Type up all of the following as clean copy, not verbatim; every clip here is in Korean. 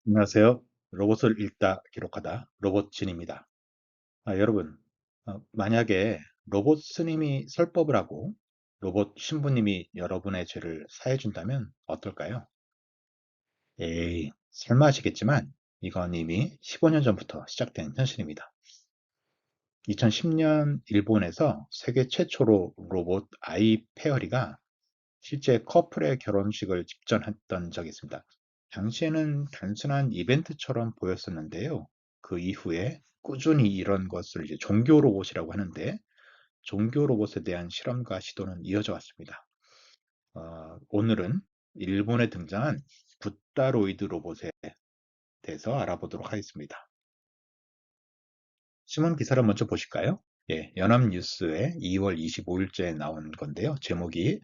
안녕하세요. 로봇을 읽다 기록하다 로봇진입니다. 여러분, 만약에 로봇 스님이 설법을 하고 로봇 신부님이 여러분의 죄를 사해준다면 어떨까요? 에이, 설마 하시겠지만 이건 이미 15년 전부터 시작된 현실입니다. 2010년 일본에서 세계 최초로 로봇 아이 페어리가 실제 커플의 결혼식을 집전했던 적이 있습니다. 당시에는 단순한 이벤트처럼 보였었는데요. 그 이후에 꾸준히 이런 것을 이제 종교 로봇이라고 하는데, 종교 로봇에 대한 실험과 시도는 이어져 왔습니다. 오늘은 일본에 등장한 붓다로이드 로봇에 대해서 알아보도록 하겠습니다. 신문 기사를 먼저 보실까요? 예, 연합뉴스에 2월 25일째 나온 건데요. 제목이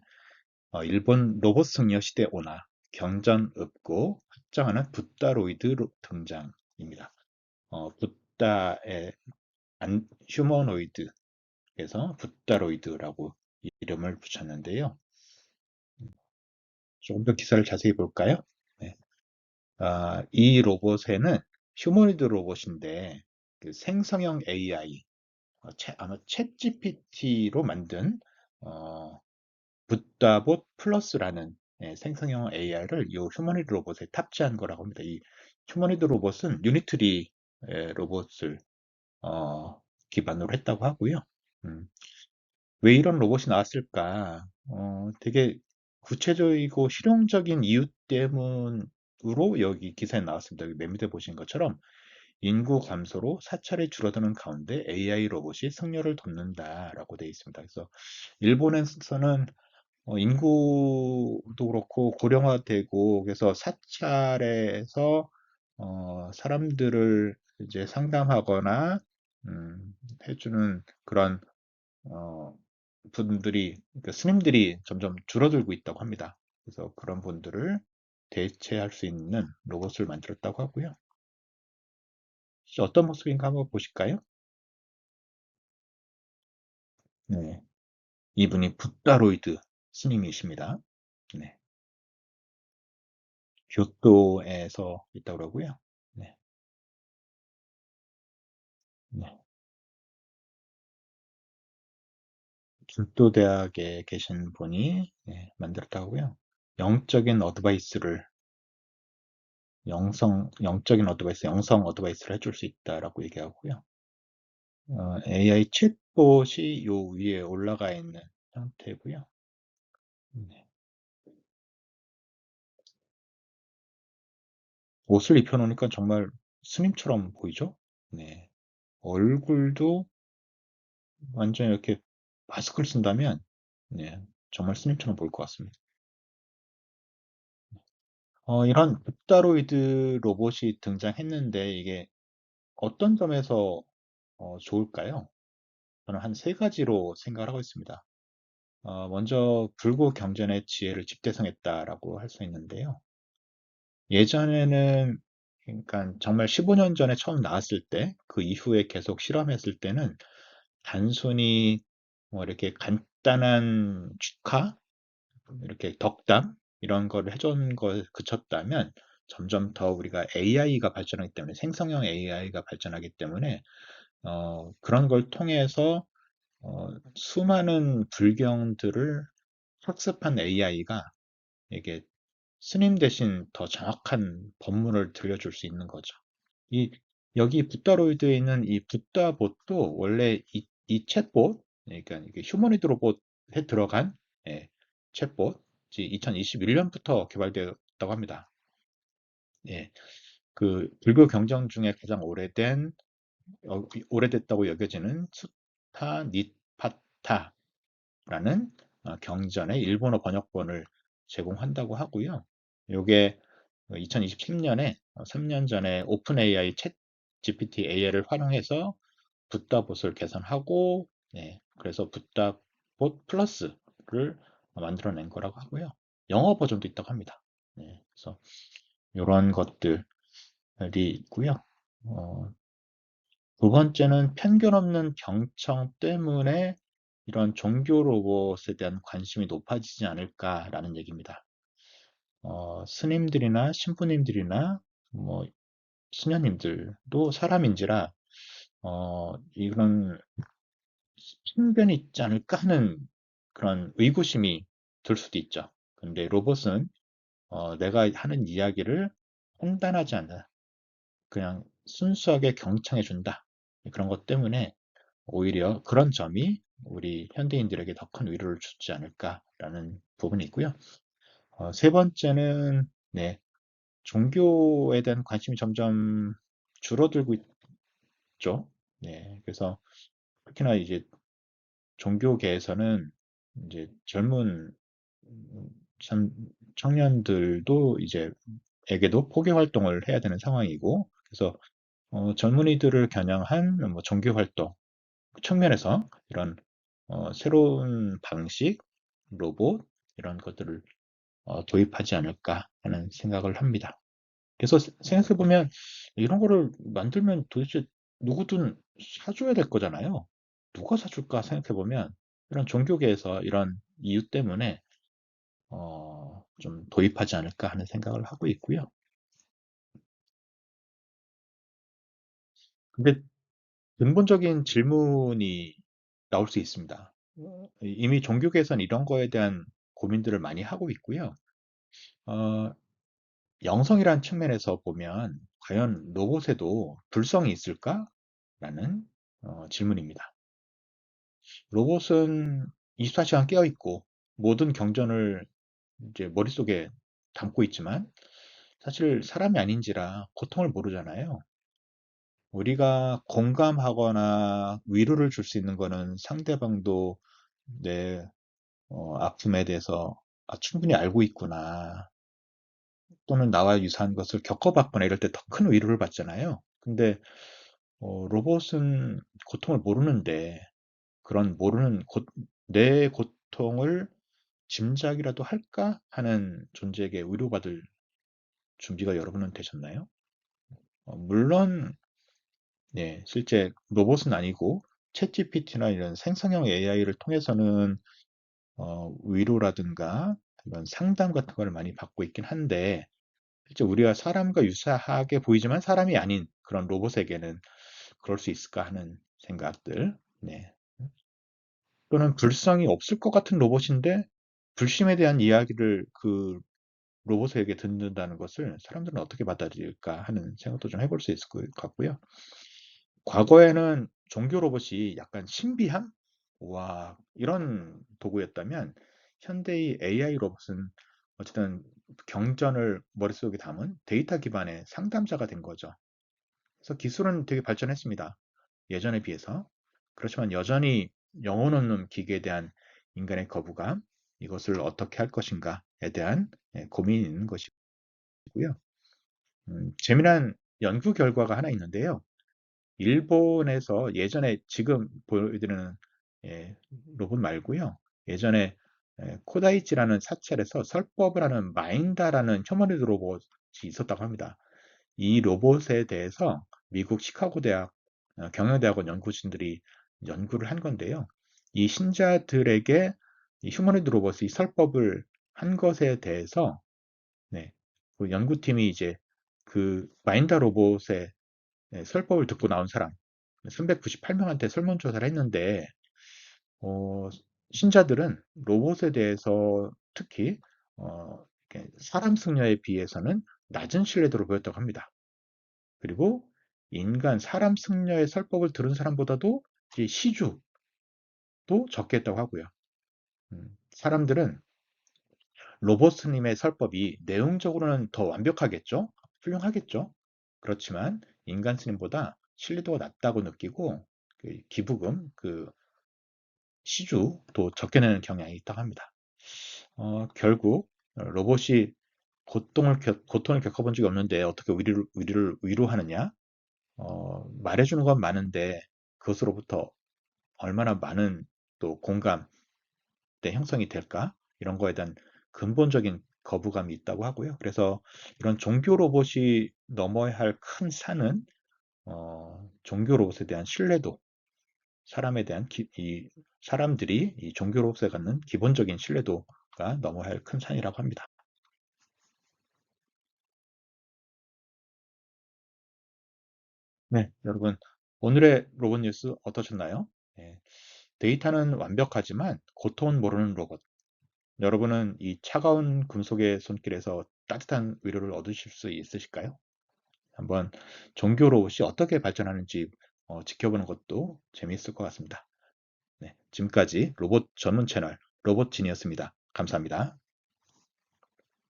일본 로봇 승려 시대 오나 경전 읊고 확장하는 붓다로이드 등장입니다. 붓다의 휴머노이드에서 붓다로이드라고 이름을 붙였는데요. 조금 더 기사를 자세히 볼까요? 네. 이 로봇에는 휴머노이드 로봇인데 그 생성형 AI, 아마 챗 GPT로 만든 어, 붓다봇 플러스라는 생성형 AI를 이 휴머니드 로봇에 탑재한 거라고 합니다. 이 휴머니드 로봇은 유니트리 로봇을 기반으로 했다고 하고요. 음, 왜 이런 로봇이 나왔을까? 되게 구체적이고 실용적인 이유 때문으로 여기 기사에 나왔습니다. 여기 맨 밑에 보신 것처럼 인구 감소로 사찰이 줄어드는 가운데 AI 로봇이 승려를 돕는다라고 되어 있습니다. 그래서 일본에서는 인구도 그렇고 고령화되고 그래서 사찰에서 사람들을 이제 상담하거나 해주는 그런 어, 분들이 그러니까 스님들이 점점 줄어들고 있다고 합니다. 그래서 그런 분들을 대체할 수 있는 로봇을 만들었다고 하고요. 혹시 어떤 모습인가 한번 보실까요? 네, 이분이 붓다로이드 스님이십니다. 네, 교토에서 있다고 그러고요. 네. 네. 길도대학에 계신 분이 만들었다고 하고요. 영적인 어드바이스를 영적인 어드바이스, 영성 어드바이스를 해줄 수 있다라고 얘기하고요. AI 챗봇이 요 위에 올라가 있는 상태고요. 네. 옷을 입혀놓으니까 정말 스님처럼 보이죠? 네. 얼굴도 완전 이렇게 마스크를 쓴다면 네, 정말 스님처럼 보일 것 같습니다. 이런 립다로이드 로봇이 등장했는데 이게 어떤 점에서 좋을까요? 저는 한 세 가지로 생각을 하고 있습니다. 먼저 불구 경전의 지혜를 집대성했다라고 할 수 있는데요. 예전에는 그러니까 정말 15년 전에 처음 나왔을 때, 그 이후에 계속 실험했을 때는 단순히 뭐 이렇게 간단한 축하, 이렇게 덕담 이런 거를 해준 거에 그쳤다면 점점 더 우리가 AI가 발전하기 때문에 생성형 AI가 발전하기 때문에 그런 걸 통해서 수많은 불경들을 학습한 AI가 이게 스님 대신 더 정확한 법문을 들려줄 수 있는 거죠. 이 여기 붓다로이드에 있는 이 붓다봇도 원래 이 챗봇, 그러니까 이게 휴머니드 로봇에 들어간 챗봇이 2021년부터 개발되었다고 합니다. 예, 그 불교 경전 중에 가장 오래됐다고 여겨지는 수타 니파타라는 경전의 일본어 번역본을 제공한다고 하고요. 요게 2027년에 3년 전에 오픈 AI 챗 GPT AI를 활용해서 붓다봇을 개선하고 그래서 붓다봇 플러스를 만들어낸 거라고 하고요. 영어 버전도 있다고 합니다. 그래서 이런 것들이 있고요. 어, 두 번째는 편견 없는 경청 때문에 이런 종교 로봇에 대한 관심이 높아지지 않을까라는 얘기입니다. 스님들이나 신부님들이나 뭐 수녀님들도 사람인지라 이런 편견이 있지 않을까 하는 그런 의구심이 들 수도 있죠. 근데 로봇은 내가 하는 이야기를 혼단하지 않아. 그냥 순수하게 경청해 준다. 그런 것 때문에 오히려 그런 점이 우리 현대인들에게 더 큰 위로를 주지 않을까라는 부분이 있고요. 세 번째는 네, 종교에 대한 관심이 점점 줄어들고 있죠. 네, 그래서 특히나 이제 종교계에서는 이제 젊은 음, 청년들도 이제 에게도 포교 활동을 해야 되는 상황이고, 그래서 젊은이들을 겨냥한 뭐 종교 활동 측면에서 이런 새로운 방식, 로봇 이런 것들을 도입하지 않을까 하는 생각을 합니다. 그래서 생각해 보면 이런 거를 만들면 도대체 누구든 사줘야 될 거잖아요. 누가 사줄까 생각해 보면 이런 종교계에서 이런 이유 때문에 좀 도입하지 않을까 하는 생각을 하고 있고요. 근데 근본적인 질문이 나올 수 있습니다. 이미 종교계에서는 이런 거에 대한 고민들을 많이 하고 있고요. 어, 영성이란 측면에서 보면 과연 로봇에도 불성이 있을까라는 질문입니다. 로봇은 24시간 깨어 있고 모든 경전을 이제 머릿속에 담고 있지만 사실 사람이 아닌지라 고통을 모르잖아요. 우리가 공감하거나 위로를 줄 수 있는 거는 상대방도 내 아픔에 대해서 충분히 알고 있구나. 또는 나와 유사한 것을 겪어봤거나 이럴 때 더 큰 위로를 받잖아요. 근데 로봇은 고통을 모르는데 그런 모르는 내 고통을 짐작이라도 할까 하는 존재에게 위로받을 준비가 여러분은 되셨나요? 물론 네, 실제 로봇은 아니고 챗GPT나 이런 생성형 AI를 통해서는 위로라든가 이런 상담 같은 걸 많이 받고 있긴 한데 실제 우리가 사람과 유사하게 보이지만 사람이 아닌 그런 로봇에게는 그럴 수 있을까 하는 생각들. 네. 또는 불성이 없을 것 같은 로봇인데 불심에 대한 이야기를 그 로봇에게 듣는다는 것을 사람들은 어떻게 받아들일까 하는 생각도 좀 해볼 수 있을 것 같고요. 과거에는 종교 로봇이 약간 신비함? 와, 이런 도구였다면 현대의 AI 로봇은 어쨌든 경전을 머릿속에 담은 데이터 기반의 상담자가 된 거죠. 그래서 기술은 되게 발전했습니다. 예전에 비해서. 그렇지만 여전히 영혼 없는 기계에 대한 인간의 거부감, 이것을 어떻게 할 것인가에 대한 고민이 있는 것이고요. 재미난 연구 결과가 하나 있는데요. 일본에서 예전에 지금 보여드리는 예, 로봇 말고요. 예전에 코다이치라는 사찰에서 설법을 하는 마인다라는 휴머니드 로봇이 있었다고 합니다. 이 로봇에 대해서 미국 시카고 대학 경영대학원 연구진들이 연구를 한 건데요. 이 신자들에게 이 휴머니드 로봇이 설법을 한 것에 대해서 네, 그 연구팀이 이제 그 마인다 로봇의 설법을 듣고 나온 사람 398명한테 설문조사를 했는데 어, 신자들은 로봇에 대해서 특히 사람 승려에 비해서는 낮은 신뢰도를 보였다고 합니다. 그리고 인간 사람 승려의 설법을 들은 사람보다도 시주도 적게 했다고 하고요. 사람들은 로봇스님의 설법이 내용적으로는 더 완벽하겠죠? 훌륭하겠죠? 그렇지만 인간 스님보다 신뢰도가 낮다고 느끼고 그 기부금, 그 시주도 적게 내는 경향이 있다고 합니다. 결국 로봇이 고통을 겪어본 적이 없는데 어떻게 위로하느냐? 말해주는 건 많은데 그것으로부터 얼마나 많은 또 공감대 형성이 될까? 이런 거에 대한 근본적인 거부감이 있다고 하고요. 그래서 이런 종교 로봇이 넘어야 할 큰 산은 종교 로봇에 대한 신뢰도, 사람에 대한 사람들이 이 종교 로봇에 갖는 기본적인 신뢰도가 넘어야 할 큰 산이라고 합니다. 네, 여러분, 오늘의 로봇 뉴스 어떠셨나요? 네, 데이터는 완벽하지만 고통은 모르는 로봇. 여러분은 이 차가운 금속의 손길에서 따뜻한 위로를 얻으실 수 있으실까요? 한번 종교 로봇이 어떻게 발전하는지 지켜보는 것도 재미있을 것 같습니다. 네, 지금까지 로봇 전문 채널 로봇진이었습니다. 감사합니다.